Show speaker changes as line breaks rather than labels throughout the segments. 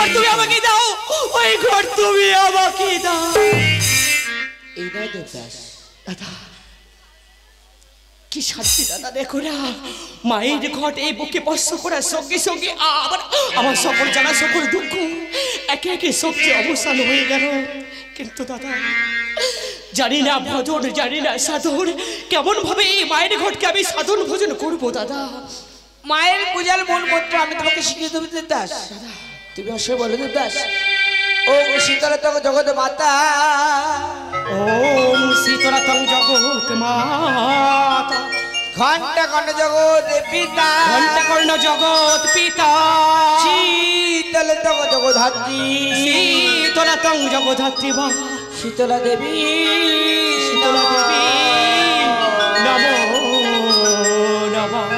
ঘর তুমি আমাকে দাও, ওই ঘর তুমি আমাকে দাও।
এই নয় দেবদাস
দাদা কি শান্তি দাদা, দেখো না মায়ের ঘর এই বুকে স্পর্শ করার সঙ্গে সঙ্গে আমার সকল জানা সকল দুঃখ একে একে সবচেয়ে অবসান হয়ে গেল। কিন্তু দাদা জানি না ভজন, জানি না সাধন, কেমন ভাবে এই মায়ের ঘরকে আমি সাধন ভোজন করবো দাদা।
মায়ের পূজার মন মন্ত্র আমি তোমাকে শিখিয়ে দেবো দেবদাস। তুমি অবশ্যই বলো দেবদাস, ওম শীতলতং জগৎ মাতা,
ওম শীতলতং জগৎ মাতা,
ঘণ্টা কর্ণ জগৎ পিতা,
ঘণ্টা কর্ণ জগৎ পিতা,
শীতলতং জগদ্ধাত্রী,
শীতলতং জগদ্ধাত্রী মা
শীতলা দেবী,
শীতলা দেবী নমো নমঃ।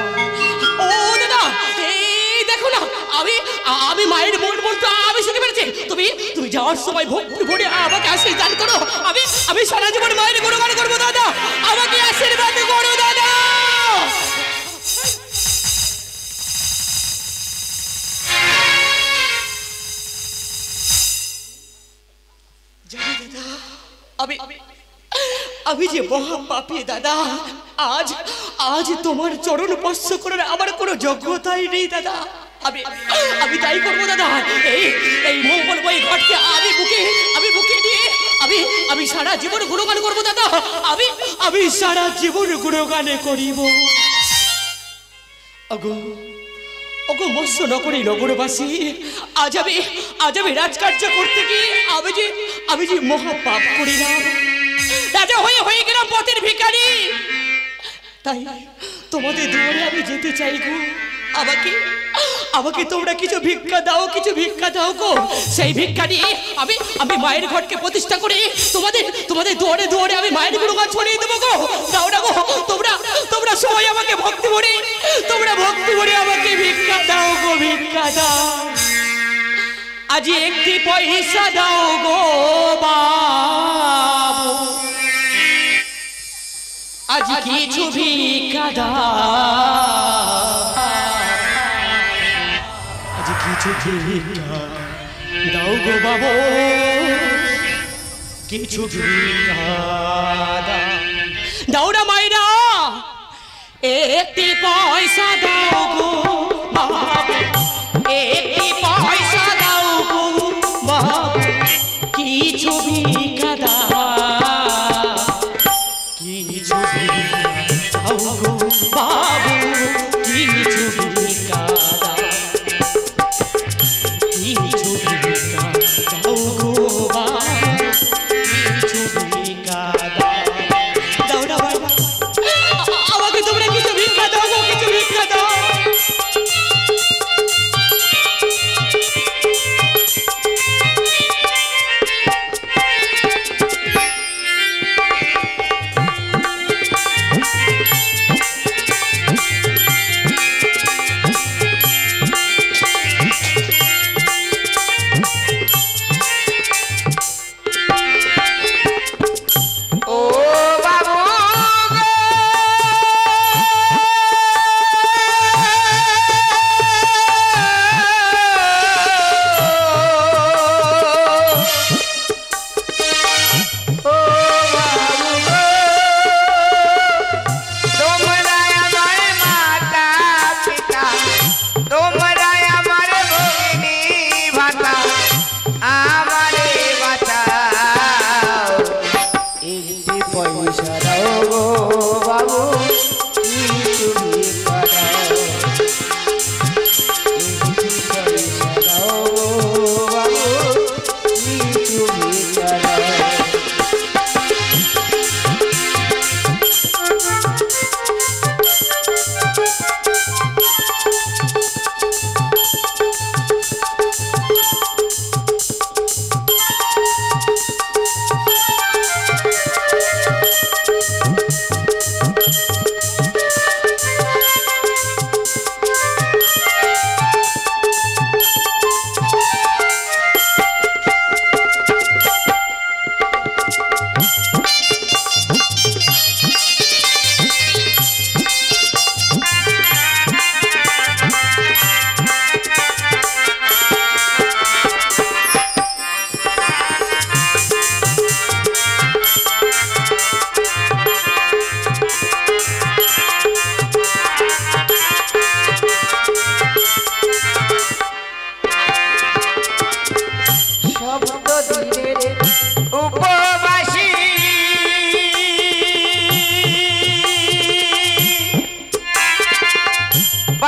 ও দাদা এই দেখো না আমি মায়ের মন মন্ত্র আমি শিখে ফেলেছি। তুমি যাওয়ার সময় ভক্তি ভরে আমাকে আশীর্বাদ করো, আমি সারা জীবন মায়ের গুণগান করবো দাদা, আমাকে আশীর্বাদ করো দাদা। জানি দাদা আমি যে মহা পাপী দাদা, আজ তোমার চরণ স্পর্শ করার আমার কোনো যোগ্যতাই নেই দাদা। আমি তাই করবো দাদা, এই মঙ্গলময় ঘটকে আমি বুকে নিয়ে আমি সারা জীবন গুণগান করবো দাদা, আমি সারা জীবন গুণগানে করিব। ওগো মৎস্য নগরী নগরবাসী, আজ আমি রাজকার্য করতে গিয়ে আমি যে মহা পাপ করিলাম, রাজা হয়ে গেলাম পথের ভিখারি। তাই তোমাদের দুয়ারে আমি যেতে চাই গো, আমাকে তোমরা কিছু ভিক্ষা দাও গো। সেই ভিক্ষা নিয়ে আমি মায়ের ঘরকে প্রতিষ্ঠা করে তোমাদের দুয়ারে আমি মায়ের গুণগান ছড়িয়ে দেবো গো। দাও না গো, তোমরা সবাই আমাকে ভক্তি ভরে আমাকে ভিক্ষা দাও গো, ভিক্ষা দাও। আজ একটি পয়সা দাও গো বাবু, আজ কিছু ভিক্ষা দাও, আজ কিছু ভিক্ষা দাও গো বাবু, কিছু ভিক্ষা দাও না মায়েরা, একটি পয়সা দাও গো বাবু, একটি পয়সা দাও গো বাবু, কিছু ভিক্ষা দাও, কিছু ভিক্ষা দাও গো বাবু, কিছু ভিক্ষা দাও, কিছু ভিক্ষা দাও গো বাবু, কিছু ভিক্ষা দাও। দাও না বাবা, আমাকে তোমরা কিছু ভিক্ষা দাও গো, কিছু ভিক্ষা দাও।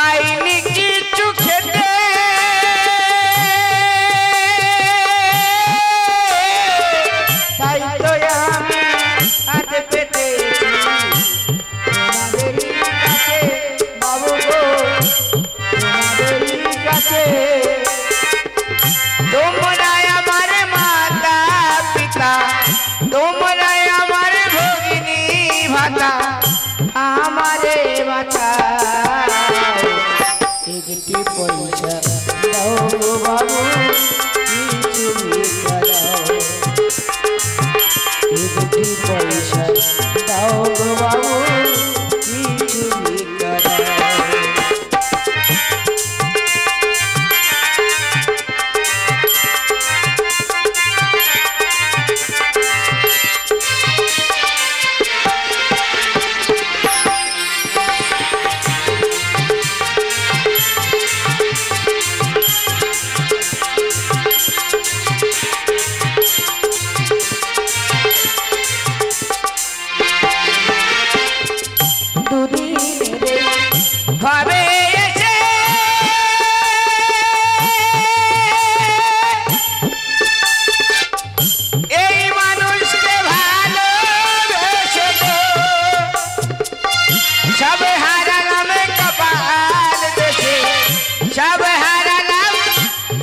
পাইনি কিছু খেতে, তাই তো আমি আজ পেতেছি তোমাদেরই কাছে বাবু গো, তোমাদেরই কাছে। তোমরাই আমার মাতা পিতা, তোমরাই আমার ভগিনী ভাতা, আমারে বাঁচাও। একটি পয়সা দাও গো বাবু, কিছু ভিক্ষা দাও। একটি পয়সা দাও গো বাবু, কিছু ভিক্ষা দাও। ঘরে এসে এই মানুষকে ভালোবেসে গো, সব হারালাম কপাল দোষে, সব হারালাম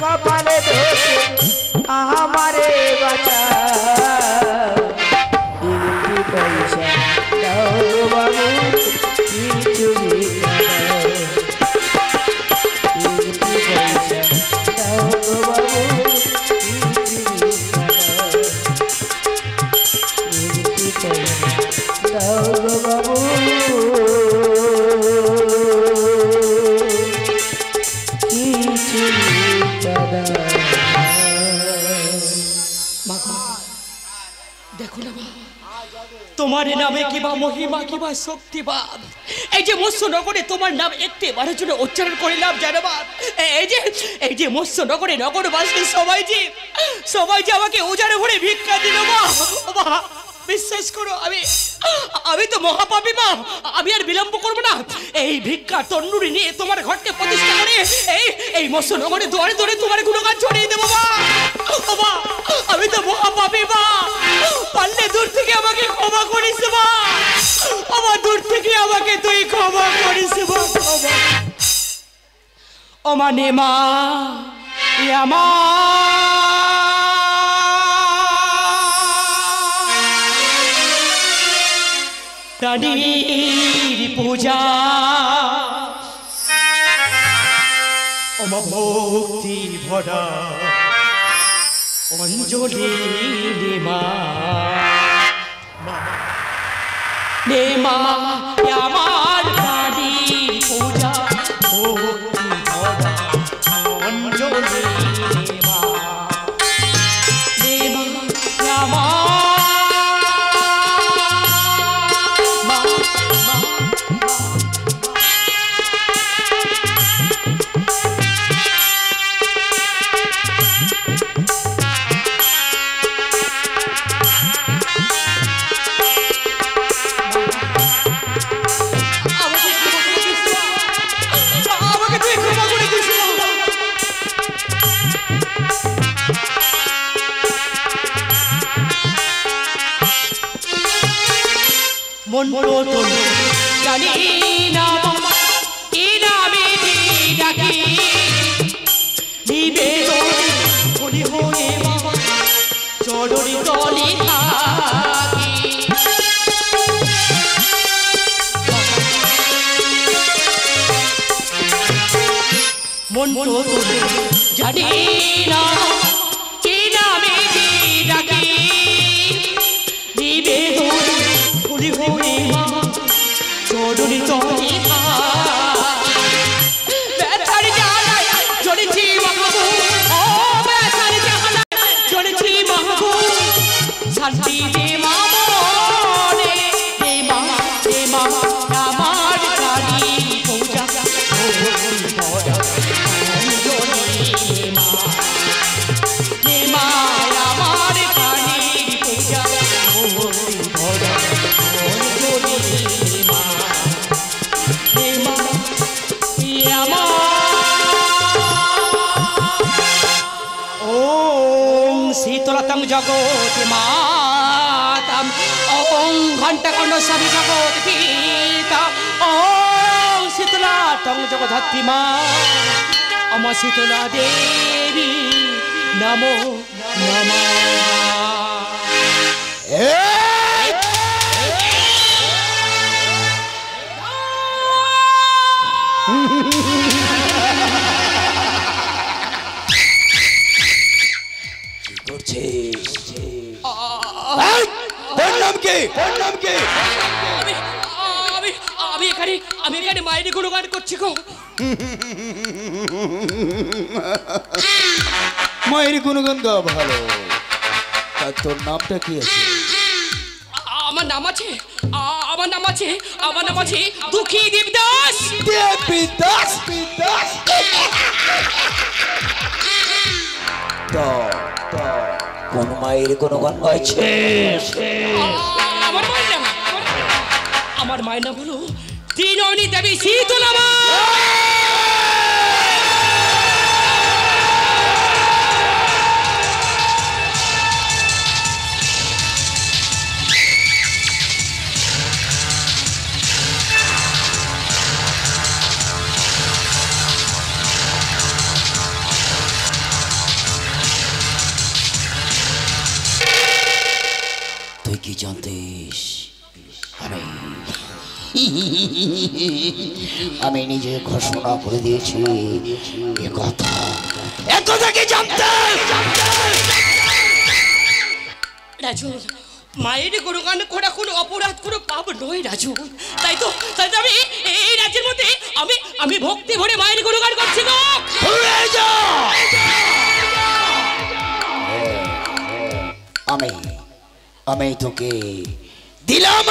কপাল দোষে, আমারে বাঁচাও। একটি পয়সা দাও বাবু, কিছু ভিক্ষা দাও। একটি পয়সা দাও বাবু, কিছু ভিক্ষা দাও। একটি পয়সা দাও বাবু, কিছু ভিক্ষা দাও।
দেখো না মা, তোমার নামে কিবা মহিমা কিবা শক্তি বাপ। এই যে মৎস্যনগরে তোমার নাম একটি বারের জন্য উচ্চারণ করিলাম জানো বাপ। এই যে মৎস্যনগরে নগরবাসী সবাই যে আমাকে উজাড়ে ভরে ভিক্ষা দিল মা। ও মা বিশ্বাস করো, আমি তো মহাপাপী মা, আমি আর বিলম্ব করবো না। এই ভিক্ষা তন্ডুরি নিয়ে তোমার ঘরকে প্রতিষ্ঠা করে এই মৎস্যনগরে দুয়ারে দুয়ারে তোমার গুণগান ছড়িয়ে দেবো মা। ও মা আমি তো মহাপাপী মা, পারলে দূর থেকে আমাকে ক্ষমা করিস মা। আমার দূর থেকে আমাকে তুই ক্ষমা করিস মা। ও মানে মা প্রাণীর পূজা, আমার ভক্তি ভরা অঞ্জলি মা। আমার প্রাণীর পূজা, ভক্তি ভরা অঞ্জলি মা। মন্ত্র জানি না কি নামে ডাকি, নিবেদন হরি হরে বাবা চরণি তলে থাকি। মন্ত্র জানি না কি নামে ডাকি, নিবেদন হরি হরে বাবা চরণি তলে ব্যথার জ্বালায় জ্বলেছি মাহবুব, ও ব্যথার জ্বালায় জ্বলেছি মাহবুব, শান্তি দে মা মনে, দে মা আমার গাড়ি পূজা শীতলতং জগৎ মাতাম ওং ঘণ্টাকণ্ড স্বামী জগৎ পিতা ওং শীতলাতং জগদ্ধাত্রী মা অমা শীতলা দেবী নমো নমঃ। আমি এখানে মায়ের গুণগান করছি গো।
মায়ের গুণগান গাওয়া ভালো, তা তোর নামটা কি আছে?
আমার নাম আছে আমার নাম আছে দুঃখী দেবদাস।
দেবদাস
কোন মায়ের গুণগান গাইছে?
আমার মায়ের নাম হলো ত্রিনয়নী দেবী শীতলা মা।
তুই কি জানতিস আমি নিজে ঘোষণা করে দিয়েছি এ কথা কি জানতে?
রাজু, মায়ের গুণগান করা কোনো অপরাধ, কোনো পাপ নয় রাজু। তাই তো আমি এই রাজ্যের মধ্যে আমি ভক্তি ভরে মায়ের গুণগান করছি গো।
আমি তোকে দিলাম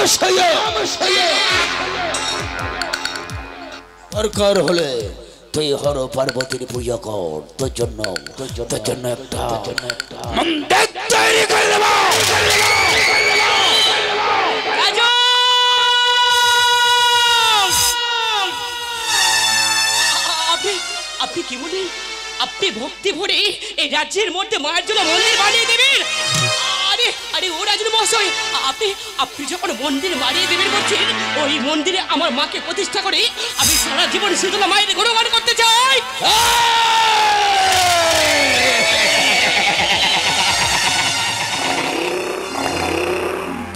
দরকার হলে তুই হর পার্বতীর পূজা কর, তোর জন্য একটা মন্দির তৈরি করে দেব।
আপনি কি বলেন? আপনি ভক্তি ভরে এই রাজ্যের মধ্যে মায়ের জন্য মন্দির বানিয়ে দেবেন? আরে ও রাজু মহাশয়, আপনি যখন মন্দির বানিয়ে দেবেন বলছেন, ওই মন্দিরে আমার মাকে প্রতিষ্ঠা করে আমি সারা জীবন শীতলা মায়ের গুণগান করতে চাই।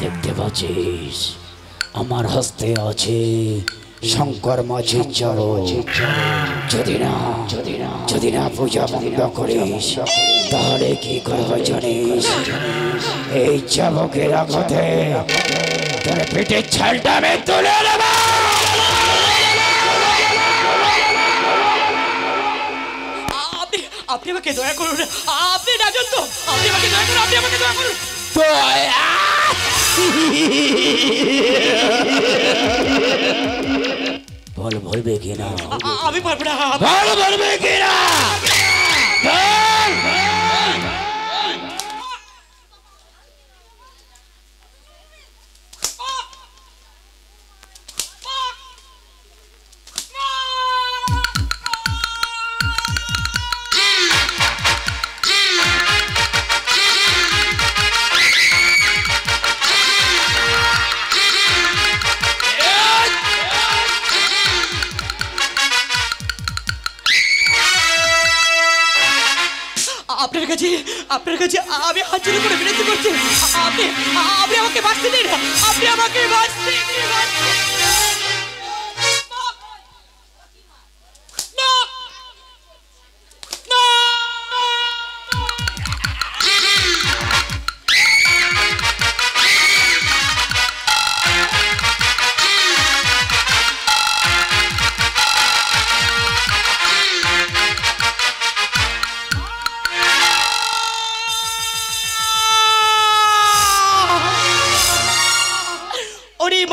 দেখতে পাচ্ছিস আমার হস্তে আছে শঙ্কর মাঝির চাবক। যদি না পূজা বন্ধ করিস তাহলে কি করবো জানিস? এই চাবকের আঘাতে তোর পেটের ছালটা আমি তুলে নেব।
আপনি আমাকে দয়া করুন, আপনি রাজন তো, আপনি আমাকে দয়া করুন, আপনি আমাকে দয়া করুন।
বলবে কিনা?
আমি পারবো না।
বলবে কিনা?
আপনার কাছে আমি হাত জোড় করে বিনতি করছি, আপনি আমাকে বাঁচতে দিন, আপনি আমাকে বাঁচতে দিন।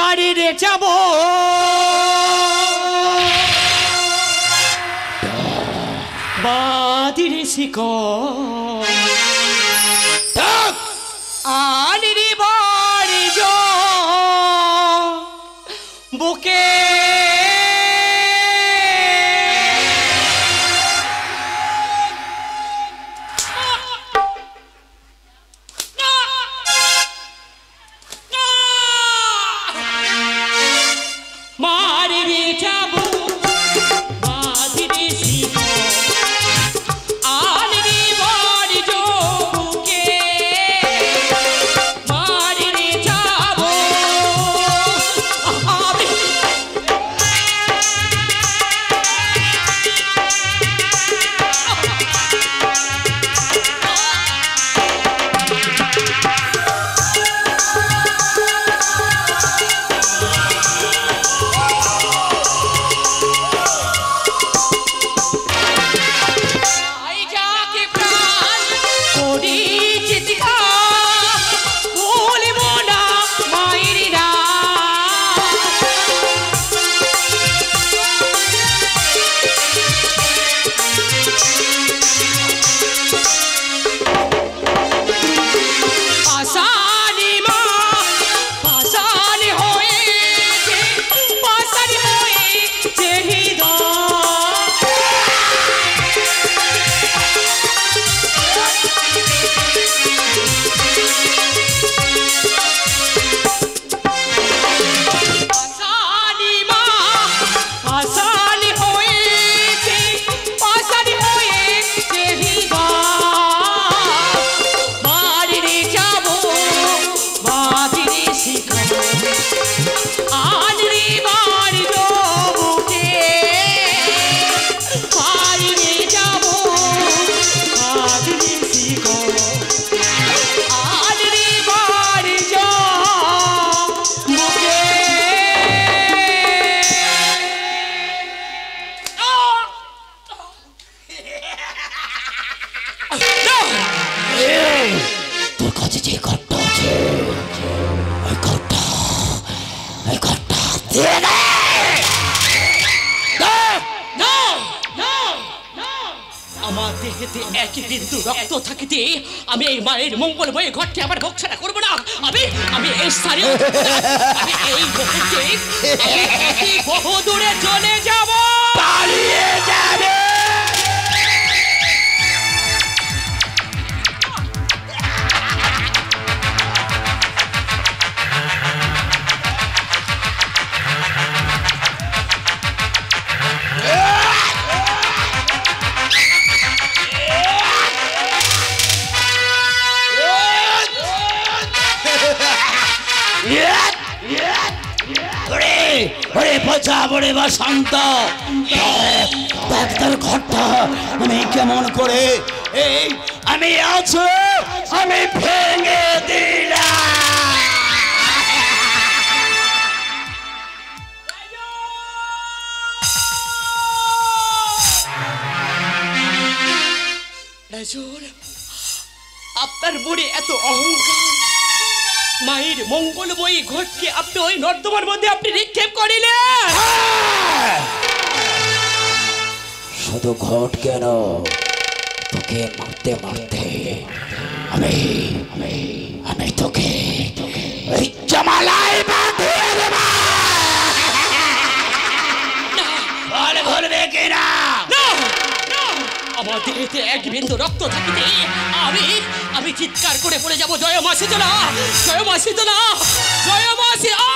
বাড়িরে যাব বাদিরে শিখ আনিরি বাড়ি বুকে
যে ঘরটা আছে ওই ঘরটা দিয়ে দে।
আমার দেহেতে একই বিন্দু রক্ত থাকিতে আমি এই মায়ের মঙ্গলময় ঘরটি আবার ভক্ষণা করবো না। আমি এই স্থানে আমি এই মুহূর্তে অতি বহু দূরে চলে যাব।
পালিয়ে যাবে। বলে বসন্ত দেখ তোর ঘরটা আমি কেমন করে এই আমি আছো আমি ভেঙে দিলাম।
আপনার মনে এত অহংকার, মায়ের মঙ্গলময়ী ঘটকে আপনি ওই নর্দমার মধ্যে আপনি নিক্ষেপ করিলেন।
শুধু ঘট কেন, তোকে মারতে মারতে আমি আমি তোকে এই জামালায় বাঁধিয়ে দেব। বল বলবে কিনা?
আমার দেহেতে এক বিন্দু রক্ত থাকিতে আমি চিৎকার করে পড়ে যাব, জয় মা শীতলা, জয় মা শীতলা, জয় মা শীতলা।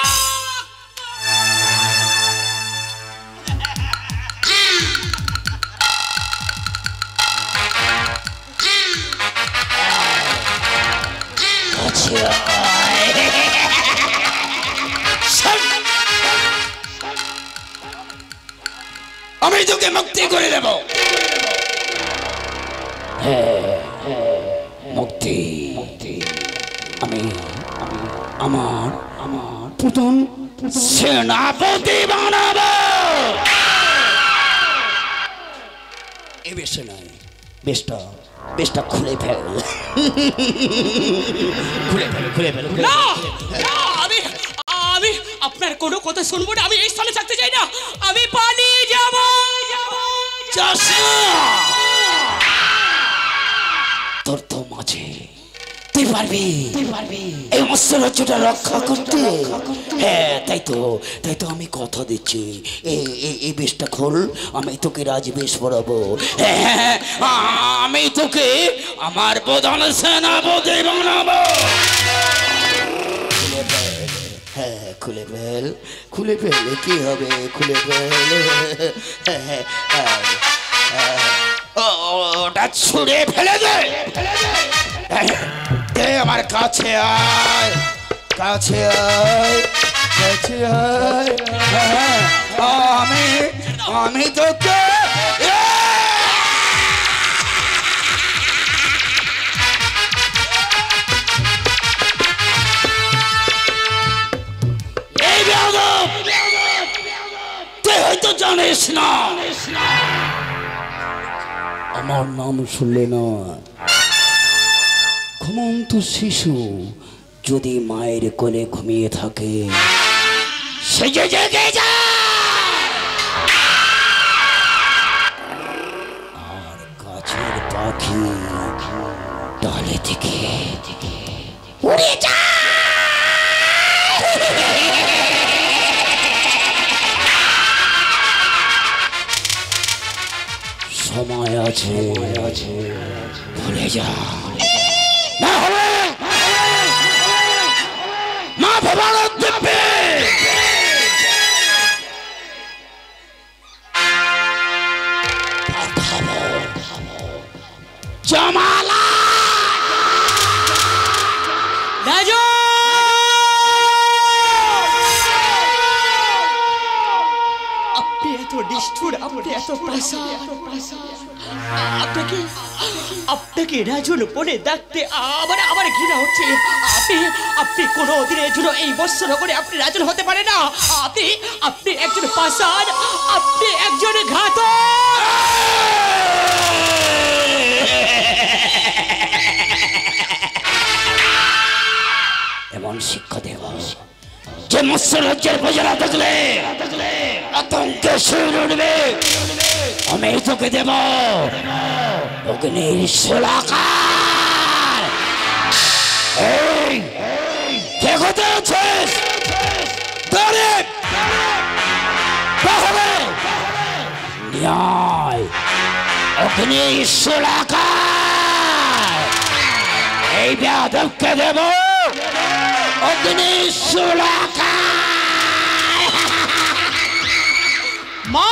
আমি তোকে মুক্তি করে দেব। মুক্তি আমি আমার প্রথম সেনাপতি বানাবো। এ বেশে নয়, বেশটা খুলে ফেল। খুলে ফেল।
না, আমি আপনার কোনো কথা শুনবো না। আমি এই স্থানে থাকতে চাই না, আমি পালিয়ে যাব।
তোর তো মাঝে তুই পারবি এই মৎস্য রাজ্যটা রক্ষা করতে। হ্যাঁ, তাই তো আমি কথা দিচ্ছি, এই বেশটা খোল, আমি তোকে রাজবেশ পড়াবো। হ্যাঁ, আমি তোকে আমার প্রধান সেনাপতি বানাবো। হ্যাঁ, খুলে ফেল কি হবে, খুলে ফেল। ওটা ছুঁড়ে ফেলে দে। আমার কাছে আয়। আমি তোকে এই বেয়াদব, তুই হয়তো জানিস না আমার নাম শুনলে না। ঘুমন্ত শিশু যদি মায়ের কোলে ঘুমিয়ে থাকে সে জেগে যায়, আর গাছের পাখি ডালে থেকে উড়ে যায়। সময় আছে, ভুলে যা। না হবে মা ভবারত দেবে। জামালা
রাজু, আপনি এত নিষ্ঠুর, আপনি এত আপনাকে রাজুর পরে ডাকতে আমার ঘৃণা হচ্ছে। আপনি কোনো দিনের জন্য এই বৎসনগরে আপনি রাজুর হতে পারে না। আপনি একজন পাষাণ, আপনি একজন ঘাতক।
সে মৎস্য রাজ্যের প্রজারা দেখলে আতঙ্কে শিউরে উঠবে। আমি তোকে দেব অগ্নির শোলাকার। এই কে কোথায় আছিস? দৌড়ে বাহরে ন্যায় অগ্নির শোলাকার। এই বেয়াদবকে দেব অগ্নির শোলাকার।
মা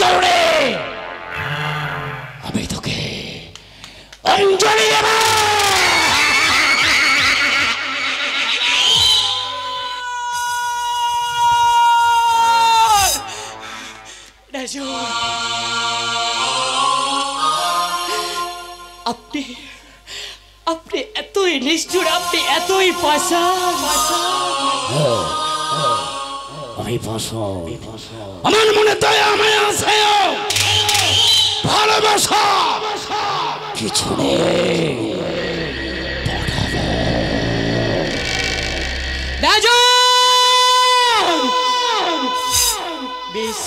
চৌড়ে আমি তোকে অঞ্জলি দেব।
রাজু আপনি আপনি এতই নিষ্ঠুর, আপনি এতই পাষাণ।
আমি আমার মনে দয়া মায়া আছে, ভালোবাসা কিছু নেই।
রাজু বেশ,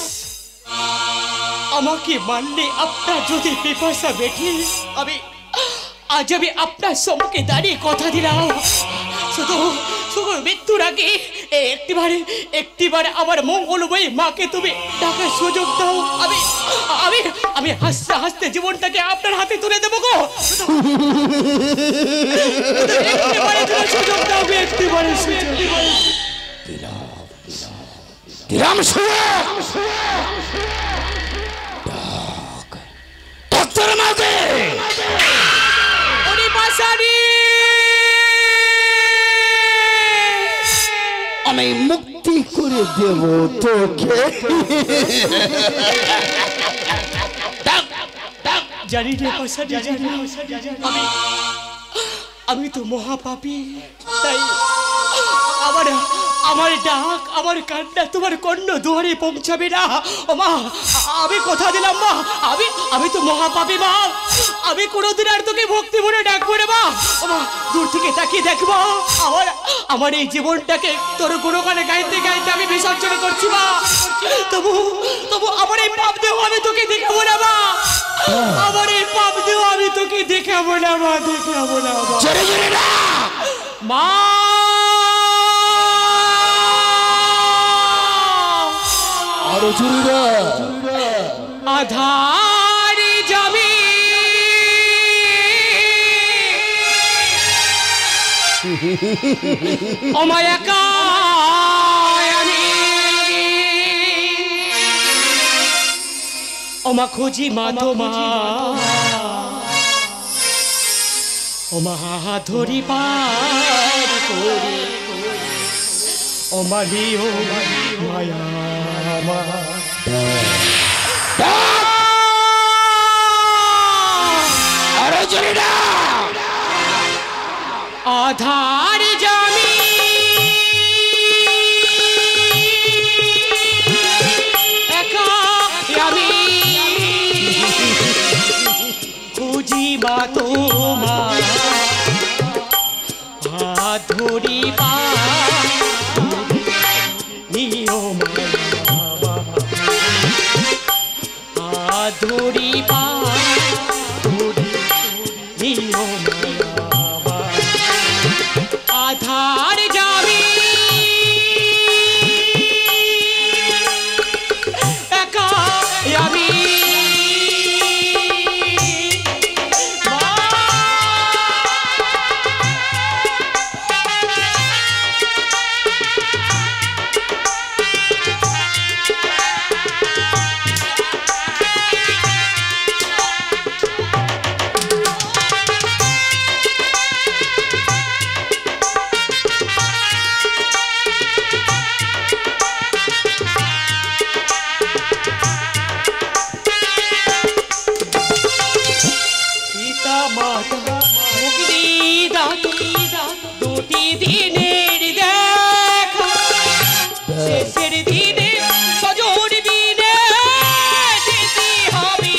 আমাকে মানলে আপনার যদি পিপাসা বেঠে আজ আমি আপনার সম্মুখে দাঁড়িয়ে কথা দিলাম, শুধু শুধু মৃত্যুর আগে একটিবার আমার মঙ্গলময়ী মাকে তুমি ডাকার সুযোগ দাও। আমি আমি আমি হাসতে হাসতে জীবনটাকে আপনার হাতে তুলে দেবো গো। সুযোগ দাও, একটিবারে সুযোগ
দিলাম। ডাক্তার মাকে আমি মুক্তি করে দেব তোকে।
জানি রে পাশানি, আমি তো মহাপাপী, তাই আমার ডাক, আমার কান্না তোমার কর্ণ দুয়ারে পৌঁছাবে না। ও মা, আমি কথা দিলাম মা, আমি তো মহাপাপী মা, আমি কোনোদিন আর তোকে ভক্তি ভরে ডাকবো না মা। ও মা, দূর থেকে তাকিয়ে দেখবো আমার এই জীবনটাকে তোর গুণগানে গাইতে গাইতে আমি বিসর্জন করছি মা। তবু আমার এই পাপ দেহ আমি তোকে দেখাবো না মা, আমার এই পাপ দেহ আমি তোকে দেখাবো না মা, দেখাবো না মা।
আরো জুড়িরা
আধার যাবি আমায় একা ওমা খুঁজি মাধমা ওমা ধরি পার করি ওমা লিও মায়া আধার জামি একা আমি খুঁজি বা তোমার হাত ধরি পা নিয়ম হাত ধরি পা নিয়ম আধার যাবি পিতা মাতা অগ্নি দাত দুটি দিনের দেখা শেষের দিনে সজোর দিনে যেতে হবে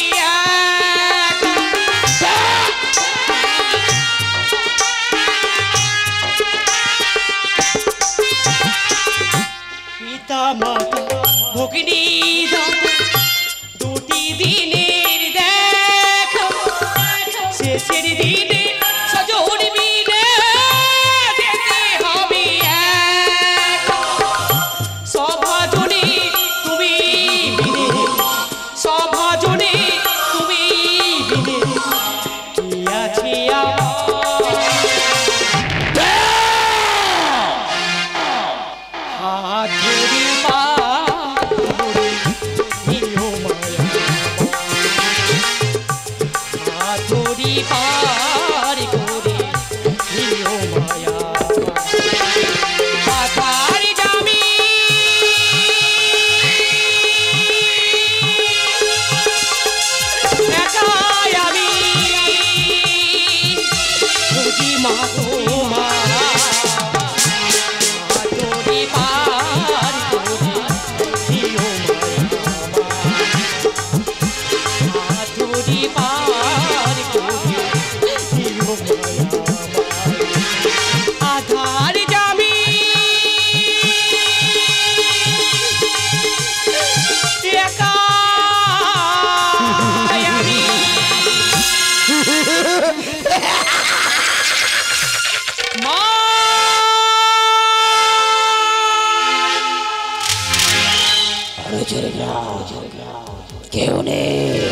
পিতা মাতা ভগ্নী দাত দুটি দিনের দেখা শেষের দিনে সজোর দিনে যেতে হবে সভাজনে তুমি বিনে সভাজনে তুমি বিনে কি আছে হাতের পা হাতুরি পার করে দিও মায়া পাতার জামি একাই আমি বুঝি মা তোমার হাতুরি পার করে দিও মায়া হাতুরি পার করে দিও মায়া আধার জামি একাই আমি মা
আরো জোরে গাও, কেউ নেই।